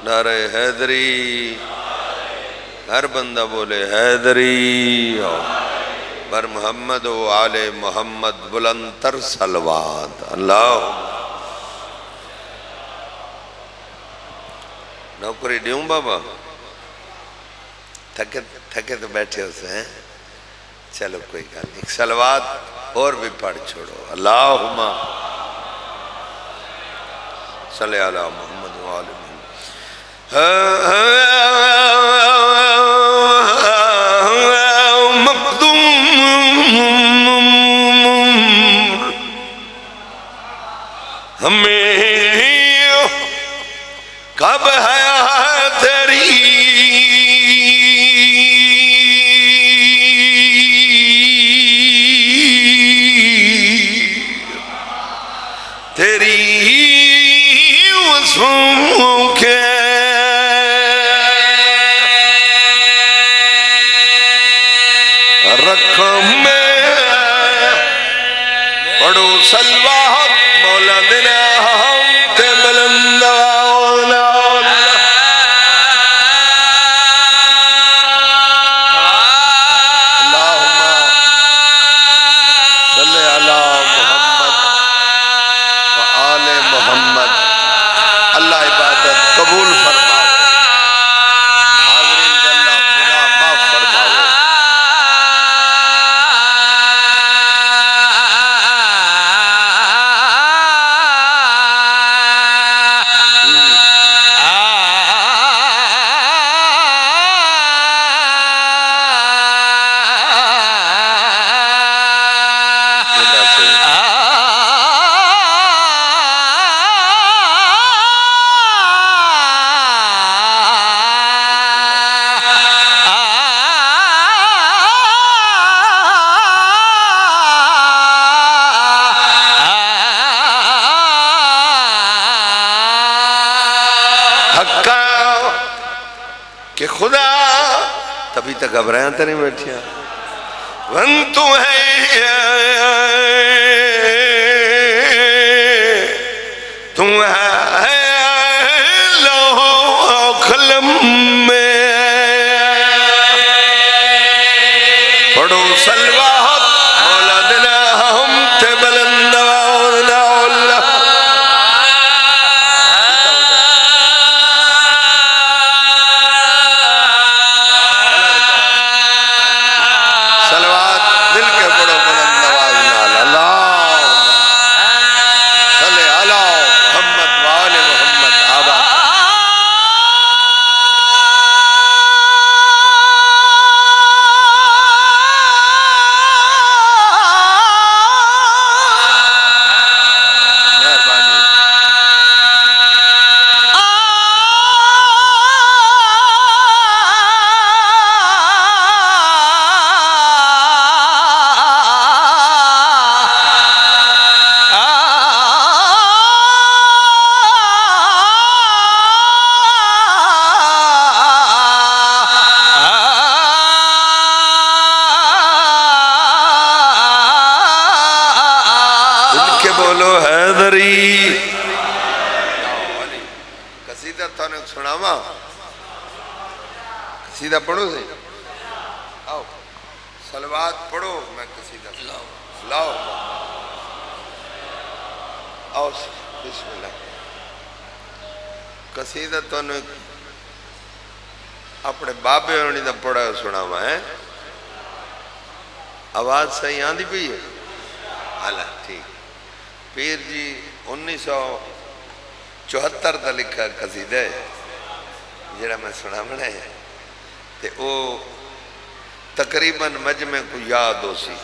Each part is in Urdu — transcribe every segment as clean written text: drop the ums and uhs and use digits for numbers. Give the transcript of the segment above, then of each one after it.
نعرہ حیدری، ہر بندہ بولے حیدری، بر محمد و آل محمد بلند تر صلوات۔ اللہم نوکری دیوں بابا، تھکے تو بیٹھے ہوتے ہیں، چلو کوئی گل نہیں، ایک صلوات اور بھی پڑھ چھوڑو۔ اللہم صلی علی محمد و آل محمد۔ ہمیں کب ہے تیری وصفوں کے رقم میں پڑھو صلوات مولا دینا ہم تے بلند والا۔ اللہم صلی علی محمد و آل محمد۔ اللہ عبادت قبول فرماؤ، حاضرین اللہ گناہ معاف فرماؤ۔ کہ خدا تبھی تک گھبرائیں تو نہیں بیٹھیا ون تو ہے تم ہے لوح و قلم میں پڑھو صلوات مولا دینا ہم تے بلند والا۔ بولو حیدری۔ قصیدہ تو نے سناوا، قصیدہ پڑھو سے آؤ صلوات پڑھو، میں قصیدہ لاؤ آؤ بسم اللہ۔ قصیدہ تو نے اپنے بابے ہونی دا پڑھا سناوا ہے، آواز صحیح آندھی پئی ہے؟ اللہ ٹھیک۔ پیر جی 1974 دا لکھا قصیدہ ہے جڑا میں سنا بنا ہے تے او تقریباً مجمع کو یاد ہو سی،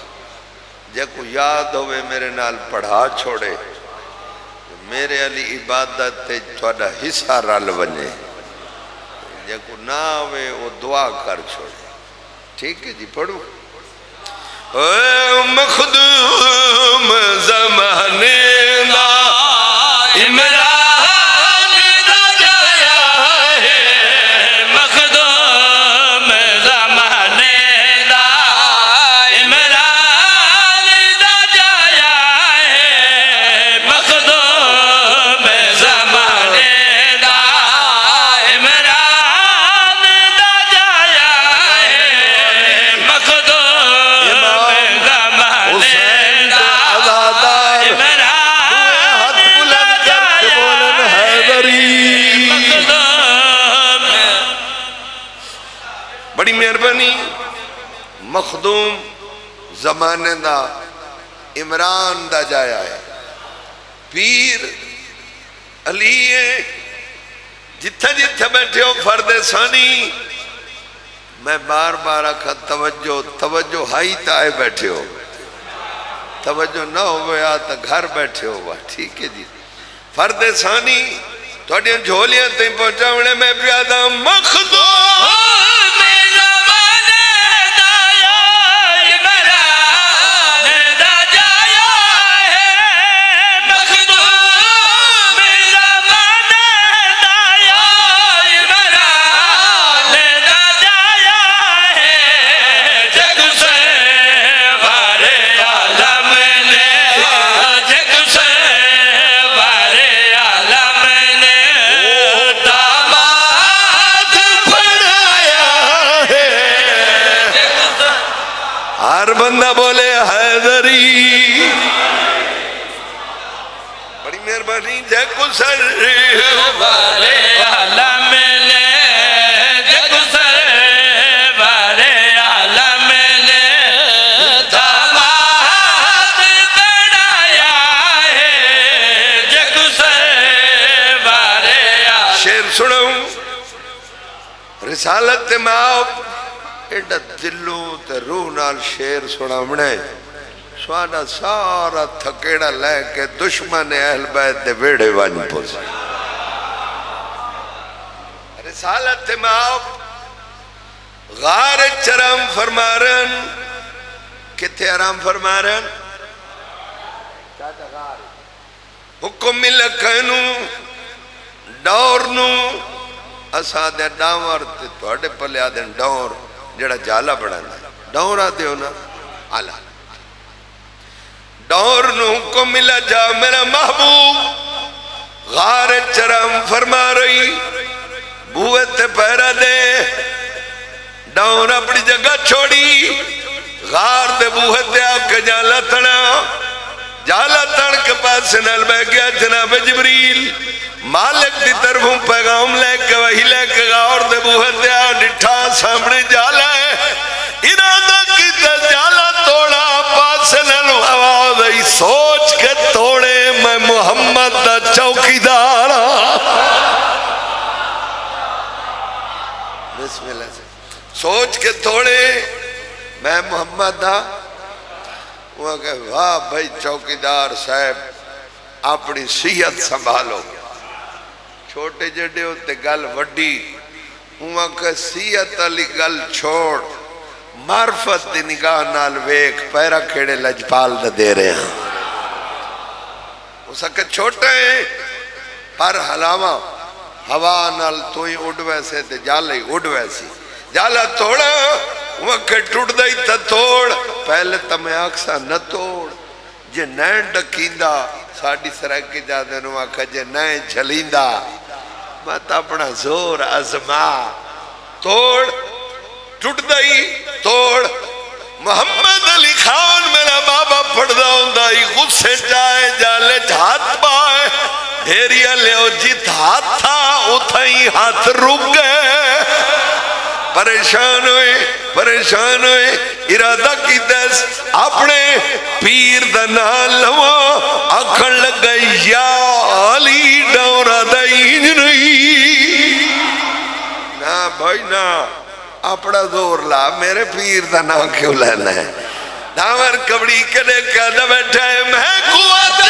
جے کو یاد ہوئے میرے نال پڑھا چھوڑے، میرے علی عبادت تے تھوڑا حصہ رل بنے، جے کو نہ ہوئے وہ دعا کر چھوڑے۔ ٹھیک ہے جی پڑھو۔ مخدوم زمانے دا عمران دا جایا ہے، مخدوم زمانے دا عمران دا جایا ہے، مخدوم زمانے دا بڑی مہربانی مخدوم زمانے دا عمران دا جایا ہے پیر علی جتھا جتھا بیٹھے ہو فرد ثانی میں بار بار آکھا توجہ ہائی تائے بیٹھے ہو توجہ نہ ہویا تا گھر بیٹھے ہو ٹھیک ہے جی فرد ثانی توڑیاں جھولیاں تین پہنچاونے میں پیادا مخدوم بندہ بولے حیدری بڑی مہربانی جے کو سر بارے عالم نے جے کو سر بارے عالم نے داماد بنایا ہے جے کو سر بارے عالم شیر سنوں رسالت ماؤ ایڈا دلوں تے روح نال شیر سنامنے سوانا سارا تھکیڑا لے کے دشمن اہل بیت دے ویڑے وان پوز رسالت ماؤ غار چرام فرمارن کتے آرام فرمارن حکم لکھنو ڈورنو اسا دے ڈاور تے توڑے پلے آدھیں ڈور جڑا جالا بڑھانا ڈور آدھے ہونا آلہ ڈور نو کو ملا جا میرا محبوب غار چرم فرما رہی بوئے تے پیرا دے ڈور اپنی جگہ چھوڑی غار دے بوئے تے آپ کے جالا تڑ کے پاس نال بہ گیا جناب جبریل مالک دی طرفوں پیغام لے کے وہی لے کے غور دے بوہے دیا ڈٹھا سامنے جالا ہے ارادہ کی جالا توڑا پاس نلو آواز ای سوچ کے توڑے میں محمد دا چوکی دارا بسم اللہ سے سوچ کے توڑے میں محمد دا وہ کہ واہ بھائی چوکی دار صاحب اپنی صحت سنبھالو چھوٹے جڑے ہوتے گل وڈی ہوا کہ سیت علی گل چھوڑ معرفت دی نگاہ نال ویک پیرا کھیڑے لجپال دے رہے ہیں اسا کہ چھوٹے ہیں پر حلاوہ ہوا نال تو ہی اڑ ویسے تے جالے ہی اڑ ویسی جالا توڑا وہ کہ ٹوٹ دائی تا توڑ پہلے تمہیں آکسا نہ توڑ جے نین ڈکیندہ ساڑی سرکی جادے نو آکھا جے نین جھلیندہ مت اپنا زور ازما توڑ ٹوٹ دائی توڑ محمد علی خان میرا بابا پڑھ داؤں دائی غصے جائے جالے ہاتھ پائے ڈھیریا لیو جیت ہاتھ تھا اتھائی ہاتھ رک گئے پریشان ہوئے ارادہ کی دس اپنے پیر دنال لوا آکھن لگ گئی یا علی ڈورا دائین نہیں نا بھائی نا اپنا زور لا میرے پیر دنا کیوں لینا ہے داور کبڑی کنے کہنا بیٹھا ہے میں قوت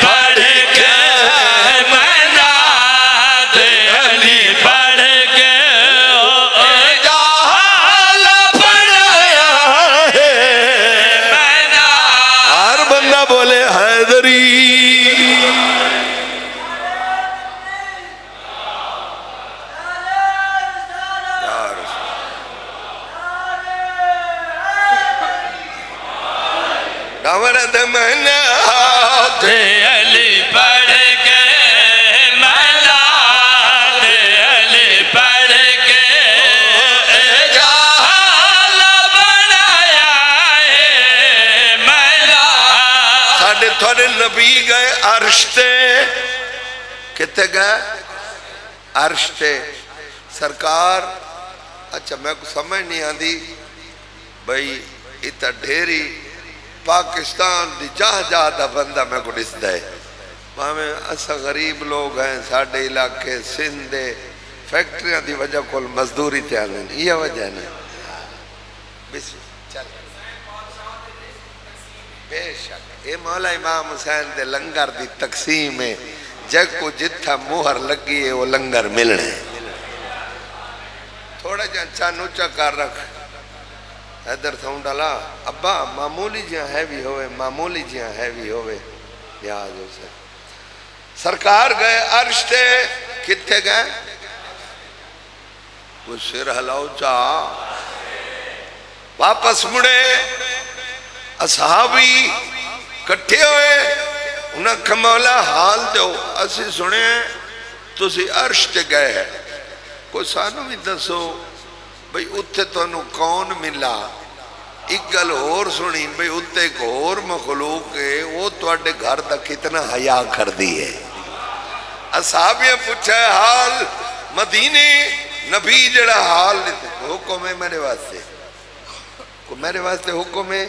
پڑھ مرد منا علی پڑھ کے میلاد علی پڑھ کے جہال بنایا ہے میلاد ساڑھے تھوڑے نبی گئے عرش تے کتے گئے عرش تے سرکار اچھا میں کو سمجھ نہیں آندی بھئی اتنا ڈھیری پاکستان دی جہاں جہاں دا بندہ میں کو ڈس دے ہمیں ایسا غریب لوگ ہیں ساڑھے علاقے سندھ دے فیکٹریاں دی وجہ کول مزدوری تے آنے یہ وجہ ہے نا بے شک اے مولا امام حسین دے لنگر دی تقسیم ہے جگ کو جتھا مہر لگی ہے وہ لنگر ملنے تھوڑا جہاں چانوچا کر رکھ حیدر تھاؤں ڈالا ابا معمولی جہاں ہیوی ہوئے معمولی جہاں ہیوی ہوئے لحاظ ہو سے سرکار گئے عرش تے کتے گئے وہ سر ہلاؤ چاہ واپس مڑے اصحابی کٹھے ہوئے انہاں کا مولا حال دو اسی سنے تسی عرش تے گئے ہیں کوئی سانو بھی دسو بھئی اتھے تو انہوں کون ملا ایک گل اور سنی بھئی اتھے ایک اور مخلوق ہے وہ تو اڈے گھر دا کتنا حیاء کر دی ہے اصحابیاں پوچھا ہے حال مدینے نبی جڑا حال دیتے حکم ہے میرے واسطے کو میرے واسطے حکم ہے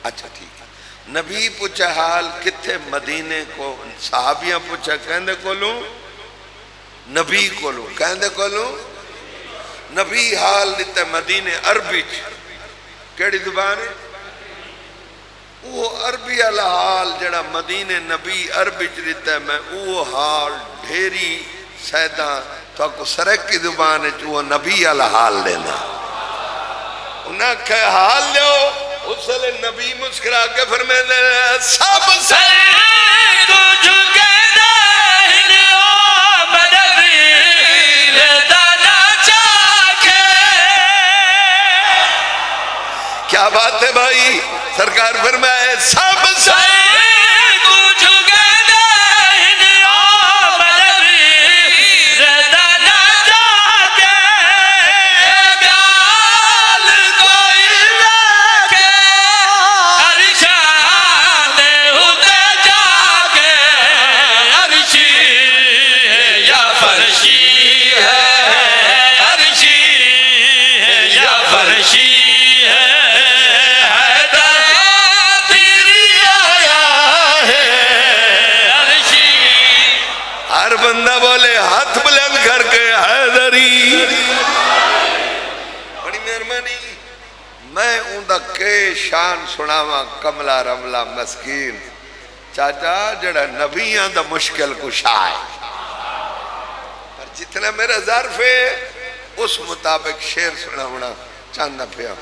اچھا ٹھیک ہے نبی پوچھا حال کتھے مدینے کو صحابیاں پوچھا کہندے کو لوں نبی کو لوں کہندے کو لوں نبی حال دیتے مدینے عربی کیڑی زبان ہے وہ عربی علا حال جڑا مدینے نبی عربی دیتے ہے میں وہ حال ڈھیری سیدہ تو اکو سرک کی زبان ہے وہ نبی علا حال لینا انہاں کہ حال لیو اس لئے نبی مسکرا کے فرمائے دے سب سر کو جھکے دہنیوں مدویر دانا چاکے کیا بات ہے بھائی سرکار فرمائے سب سر کو جھکے دہنیوں مدویر دانا چاکے بیال کوئی لکے عرشان ہوتے جاگے عرشی ہے یا فرشی ہے عرشی ہے یا فرشی ہے حیدر تیری آیا ہے عرشی ہر بندہ بولے ہاتھ بلند کر کے حیدری بڑی مہربانی میں اندہ کے شان سناواں کملا رملہ مسکین چاچا جڑا نبیاں دا مشکل کشا ہے پر جتنا میرا ظرف ہے اس مطابق شیر سناونا چاندہ پیا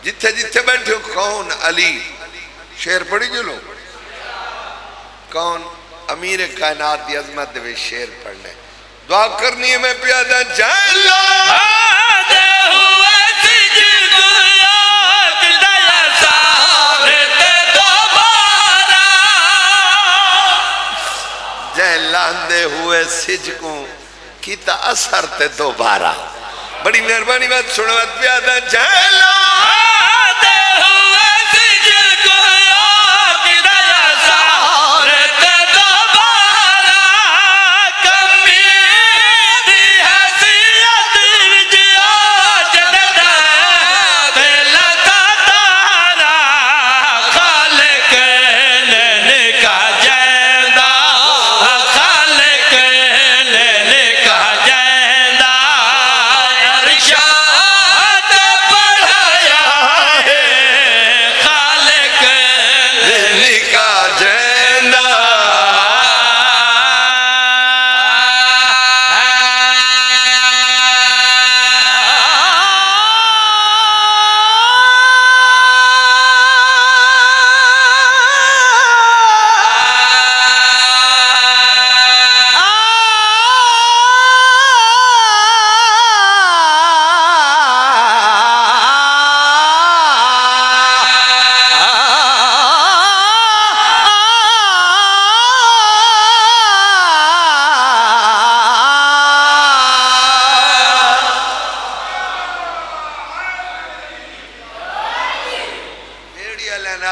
جتھے جتھے بیٹھے کون علی شیر پڑھی جو لو کون امیر کائنات دی عظمت دے شیر پڑھنے دعا کرنی ہے میں پیادہ جائے اللہ آدھے ہوئے سجد یاک دیا سارتے دوبارہ جائے لاندے ہوئے سجکوں کیتا اثر تے دوبارہ بڑی مہربانی بات سنوات پیادہ جائے اللہ آدھے ہوئے سجد یاک دیا سارتے دوبارہ کمی دی حیثیت رجیا جدہ دل کا تارا خالق لینے کا جیندہ خالق لینے کا جیندہ ارشاد پڑھایا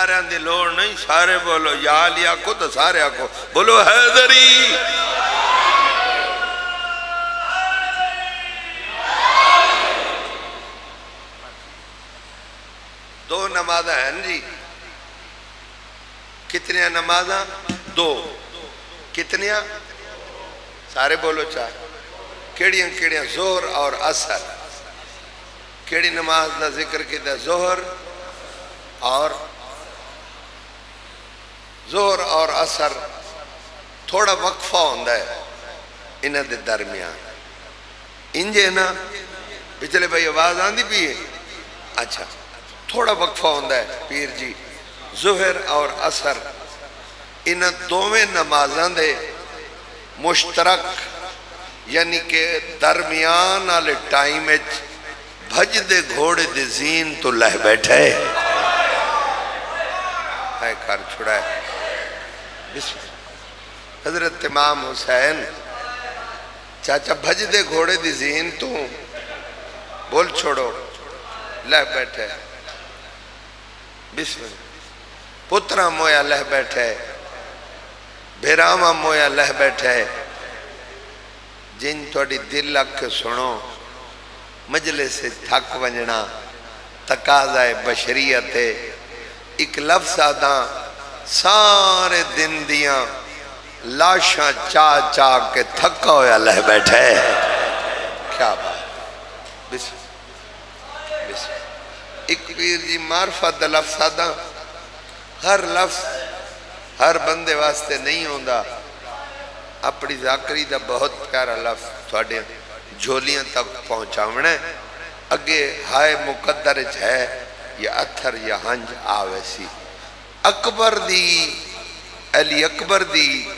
اشارہ دی لوڑ نہیں سارے بولو یا علی آکو تو سارے آکو بولو حیدری دو نمازہ ہیں جی کتنی نمازہ دو کتنی سارے بولو چاہ کیڑیاں کیڑیاں ظہر اور عصر کیڑی نماز دا ذکر کیتا ظہر اور عصر تھوڑا وقفہ ہوندہ ہے انہاں دے درمیان انجے نا پچھلے بھائی آواز آندھی بھی ہے اچھا تھوڑا وقفہ ہوندہ ہے پیر جی ظہر اور عصر انہاں دوویں نمازاں دے مشترک یعنی کہ درمیان آلے ٹائم بھج دے گھوڑے دے زین تو لہ بیٹھے ہے کار چھڑا ہے بسم اللہ حضرت امام حسین چاچا بھج دے گھوڑے دی زین تو بول چھوڑو لہ بیٹھے بسم اللہ پترہ مویا لہ بیٹھے بھیراما مویا لہ بیٹھے جن توڑی دل لگ کے سنو مجلس سے تھک ونجنا تقاضہ بشریت ایک لفظ آدھاں سارے دن دیاں لاشاں چاہ کے تھکا ہویا لہ بیٹھے کیا بات بسم ایک پیر جی معرفت لفظ آدھاں ہر لفظ ہر بندے واسطے نہیں ہوندہ اپنی ذاکری دا بہت پیارا لفظ تھوڑے جھولیاں تک پہنچاونے اگے ہائے مقدر ہے یا اتھر یا ہنج آوے سی اکبر دی علی اکبر دی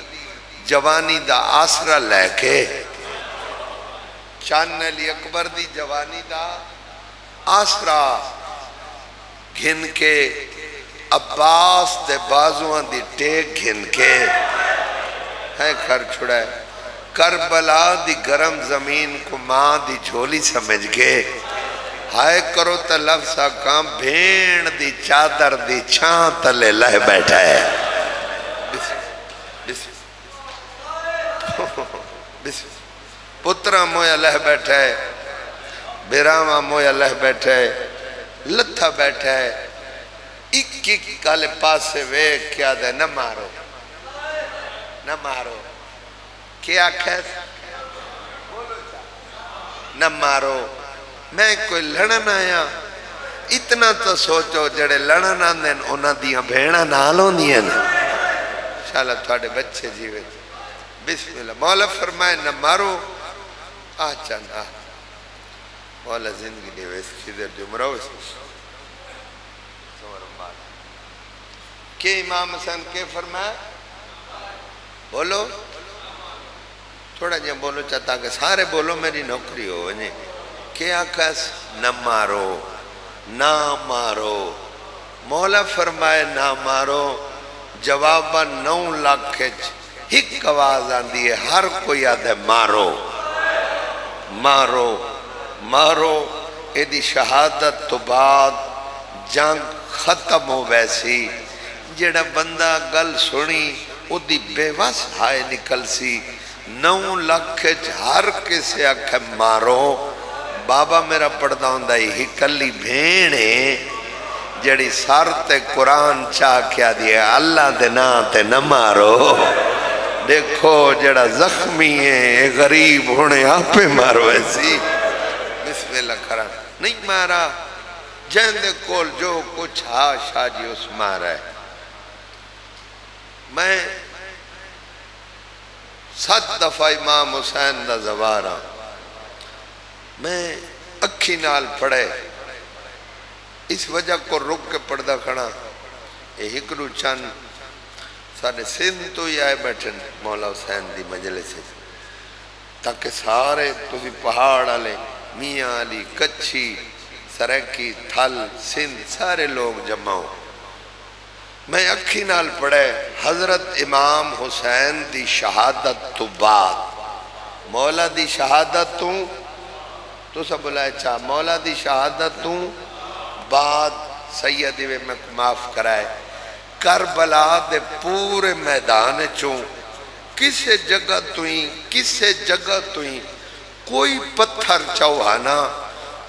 جوانی دا آسرہ لے کے چان علی اکبر دی جوانی دا آسرہ گھن کے عباس دے بازوان دی ٹیک گھن کے ہے کھر چھڑا ہے کربلا دی گرم زمین کو ماں دی جھولی سمجھ کے ہائے کرو تا لفظ آکام بھین دی چادر دی چھان تلے لہ بیٹھا ہے پترہ مویا لہ بیٹھا ہے بیراما مویا لہ بیٹھا ہے لتھا بیٹھا ہے ایک کالے پاس سے وے کیا دے نہ مارو کیا کہت نہ مارو میں کوئی لڑن آیا اتنا تو سوچو جڑے لڑن آندین انہاں دیاں بھیڑا نالوں دیاں انشاءاللہ تھوڑے بچے جیوے بسم اللہ مولا فرمائے نہ مارو آچا نا مولا زندگی دیوے اس خیدر جو مراو اس کہ امام حسین کے فرمائے بولو تھوڑا جہاں بولو چاہتا کہ سارے بولو میری نوکری ہو کیا کس نہ مارو مولا فرمائے نہ مارو جوابا 9 لاکھ ایک آواز آندھی ہے ہر کوئی آدھے مارو ایدی شہادت تو بعد جنگ ختم ہو ویسی جڑا بندہ گل سنی او دی بے وس ہائے نکل سی 9 لاکھ ہر کسے آکھے مارو بابا میرا پڑھتا ہوں دا ہی کلی بھینے جڑی سار تے قرآن چاہ کیا دیا اللہ دے نا تے نہ مارو دیکھو جڑا زخمی ہے غریب ہونے آپ پہ مارو ایسی بسم اللہ کران نہیں مارا جہن دے کول جو کچھ شاہ جی اس مارا ہے میں 7 دفعہ امام حسین دا زوارا میں اکھی نال پڑھے اس وجہ کو رک کے پڑھدا کھڑا یہ ہکرو چند سارے سندھ تو ہی آئے بیٹھن مولا حسین دی مجلس سے تاکہ سارے تسی پہاڑ آلے میاں علی کچھی سریکی تھل سندھ سارے لوگ جمع ہو میں اکھی نال پڑھے حضرت امام حسین دی شہادت تو بعد مولا دی شہادت تو سب بلائے چاہ مولا دی شہادت بعد سیدی میں معاف کرائے کربلا دے پورے میدان چوں کسے جگہ توئی کوئی پتھر چوہانا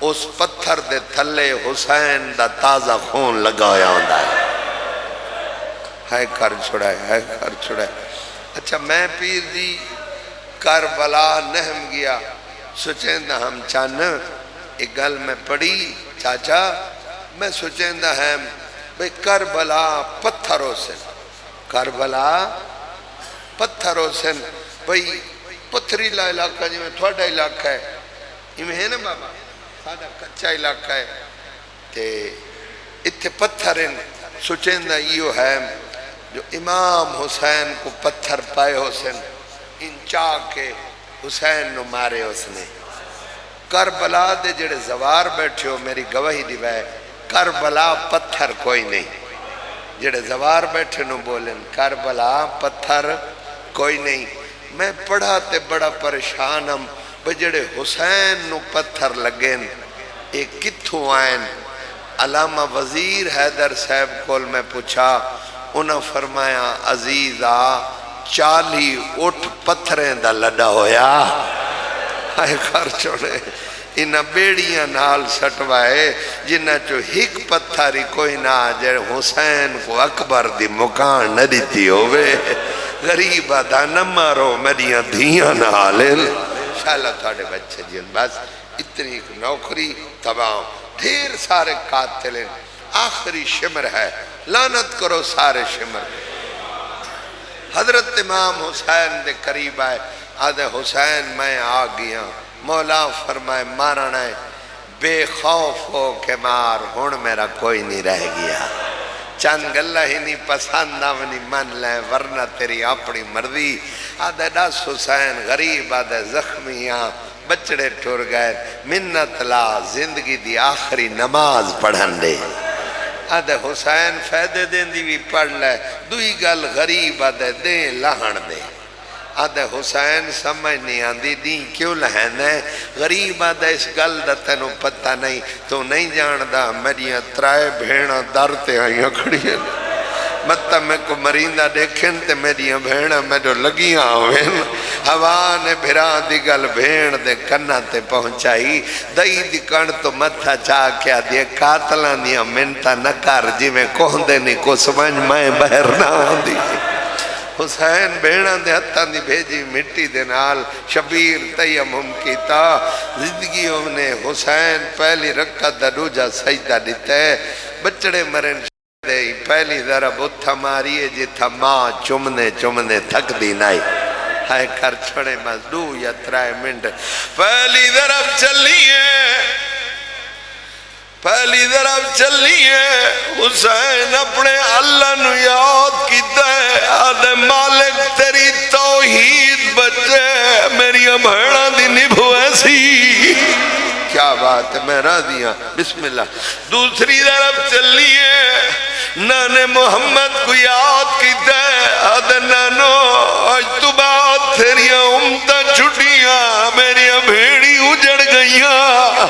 اس پتھر دے تھلے حسین دا تازہ خون لگایا ہوندہ ہے کر چھڑائے اچھا میں پیر دی کربلا نہم گیا سوچیندہ ہم چان ایک گل میں پڑھی چاچا میں سوچیندہ ہم بھئی کربلا پتھروں سے بھئی پتھری علاقہ جی میں تھوڑا علاقہ ہے یہ میں ہے نا بابا سادہ کچھا علاقہ ہے تے اتھے پتھر ہیں سوچیندہ یہ ہے جو امام حسین کو پتھر پائے حسین ان چاہ کے حسین نو مارے اس نے کربلا دے جڑے زوار بیٹھے ہو میری گواہی دیوائے کربلا پتھر کوئی نہیں جڑے زوار بیٹھے نو بولیں کربلا پتھر کوئی نہیں میں پڑھا تے بڑا پریشان ہم بجڑے حسین نو پتھر لگیں ایک کتھوں آئیں علامہ وزیر حیدر صاحب کول میں پوچھا انہاں فرمایا عزیزہ 40 اٹھ پتھریں دا لڑا ہویا آئے خر چھوڑے انہاں بیڑیاں نال سٹوائے جنہ چو ہک پتھاری کوئی نہ جڑے حسین کو اکبر دی مکان نہ دیتی ہوئے غریب آدھا نہ مارو میریاں دھیاں نہ حالیں انشاءاللہ تھوڑے بچے جن بس اتنی ایک نوکری تمام ڈھیر سارے قاتل ہیں آخری شمر ہے لعنت کرو سارے شمر حضرت امام حسین دے قریب آئے آدھے حسین میں آ گیا مولا فرمائے مارنا ہے بے خوف ہو کے مار ہون میرا کوئی نہیں رہ گیا چند گلہ ہی نہیں پسند آمنی من لیں ورنہ تیری اپنی مرضی آدھے ڈاس حسین غریب آدھے زخمیاں بچڑے ٹور گئے منت لا زندگی دی آخری نماز پڑھن دے آدھے حسین فیدے دیں دی بھی پڑھ لے دوئی گل غریب آدھے دیں لہن دے آدھے حسین سمجھ نہیں آندی دیں کیوں لہن ہے غریب آدھے اس گل دا تینوں پتہ نہیں تو نہیں جاندہ میریاں ترائے بھیڑاں درتے آئیاں کھڑی ہیں مطلب میں کو مرینہ دیکھیں تے میریاں بھیڑاں میرے لگیاں ہوئیں ہوا نے بھران دی گل بھیڑ دے کنہ تے پہنچائی دائی دی کن تو متھا چاہ کیا دیے قاتلان دیا منتا نکار جی میں کون دے نہیں کو سمجھ میں بہر نہ آندی حسین بھیڑاں دے ہتھاں دی بھیجی مٹی دے نال شبیر تیمم کیتا زندگیوں نے حسین پہلی رکعت دا دوجا سجدہ دیتے بچڑے مرن دے پہلی ضرب اتھا ماریے جی تھا ماں چمنے تھک دی نائی ہائے کر چھڑے مزدو یا ترائے منٹ پہلی ضرب چلیے حسین اپنے اللہ نو یاد کیتا ہے آدھے مالک تیری توحید بچے میری بھیڑاں دی نبھو ایسی کیا بات ہے میں راضی ہوں بسم اللہ دوسری ضرب چلیے نانے محمد کو یاد کیتا ہے آدھے نانو آج تو بات تیریاں امتہ چھٹیاں میری بھیڑی اجڑ گئیاں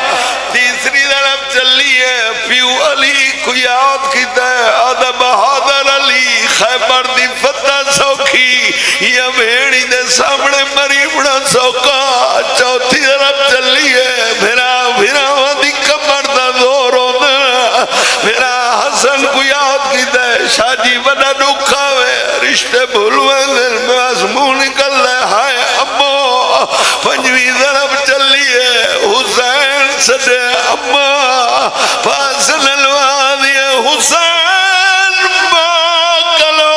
تیسری ضرب چلیے پیو علی کو یاد کیتا ہے آدھے بہادر علی خیبر دی فتح سوکھی یا بھیڑی دے سامنے مری بڑا سوکا چوتھی ضرب چلیے بھیرا دی کمر دا زور ہونا بھیرا حسن کو یاد کیتا ہے شاہ جی بڑا دکھا ہوئے رشتے بھولوے دل میں آسموں نکل لے ہائے امو پنجوی ضرب چلیے حسین سدے امو پاس نلوا دیے حسین کلو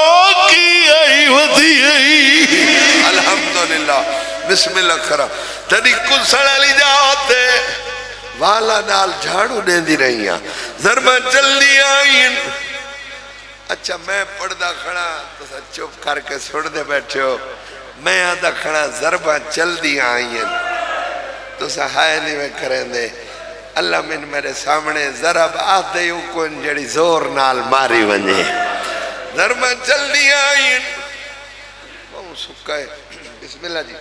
کی آئی ودی الحمدللہ بسم اللہ کرا تری کل سڑا لی جاتے والا نال جھاڑو دیں دی رہی ہیں ضربہ چل دی آئین اچھا میں پڑھدا کھڑا تو سا چپ کر کے سڑ دے بیٹھے ہو میں آدھا کھڑا ضربہ چل دی آئین تو سا ہائے نہیں میں کریں دے اللہ من میرے سامنے ضرب آدھے یوں کن جڑی زور نال ماری ونجے ضربہ چل دی آئین بہت سکا ہے بسم اللہ جی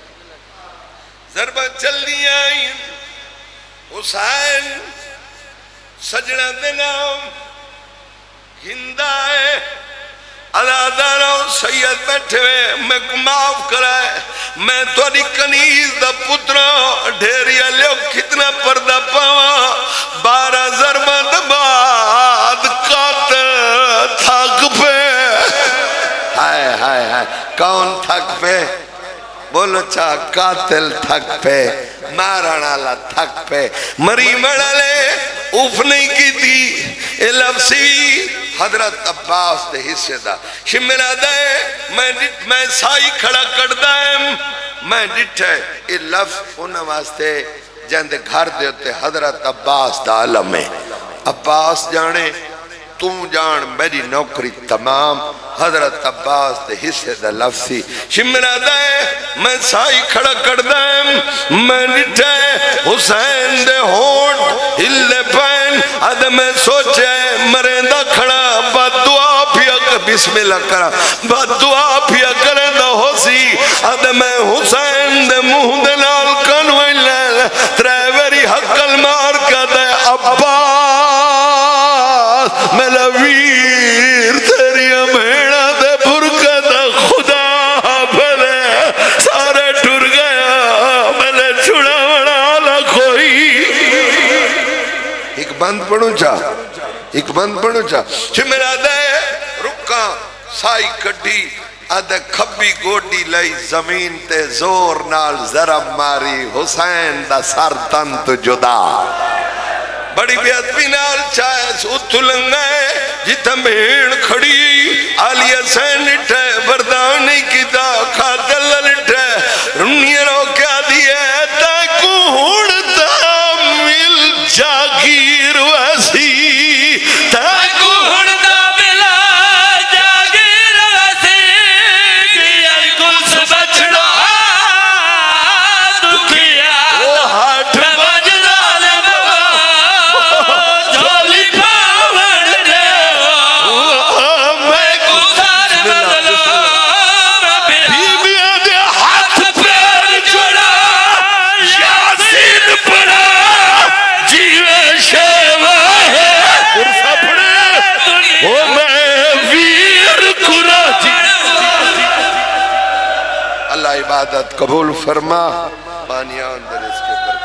ضربہ چل دی آئین حسین سجنہ دے نام ہندہ ہے اداداروں سید بیٹھے ہوئے میں کو معاف کرائے میں توڑی کنیز دا پترا ڈھیریا لیو کتنا پردہ پاوا 12 ضربہ دباد قاتل تھک پہ ہائے ہائے ہائے کون تھک پہ بولو چاہ قاتل تھک پہ مارانا تھک پہ مری مڑا لے اوف نہیں کی تھی اے لفظی حضرت عباس دے حصے دا شمرا دے میں سائی کھڑا کر دائم میں ڈٹھے اے لفظ انہا واسطے جہاں گھر دے ہوتے حضرت عباس دا علم ہے عباس جانے تم جان میری نوکری تمام حضرت عباس دے حصے دا لفظی شمرا دے میں سائی کھڑا کر دائم میں نٹھے حسین دے ہونٹ ہلے پین اد میں سوچے مرندہ کھڑا بد دعا پیا کر بسم اللہ کرا بد دعا پیا کرندہ ہو سی اد میں حسین دے منہ دے نال کنوئی لے تریوری حقل مار کا دے عباس میلا ویر تیری امیڑا دے برکت خدا بھلے سارے ٹر گیا میلے چھڑا وڑا لکھوئی ایک بند پڑھوں چاہ چمیرا دے رکا سائی کٹی ادھے کھبی گوڑی لئی زمین تے زور نال ضرب ماری حسین دا سر تن تو جدا بڑی بیعدبی نال چاہے سوتھ لنگائے جتا بھیڑ کھڑی آلی حسین اٹھے بردانی کی دا خاتل لٹھے رنی رو کیا دیئے تے کوڑتا مل جاگیر ویسی تے کوڑتا ملا جاگیر ویسی گیا کس بچڑا دکھیا وہ ہاتھ عبادت قبول فرما بانیان در اس کے برکت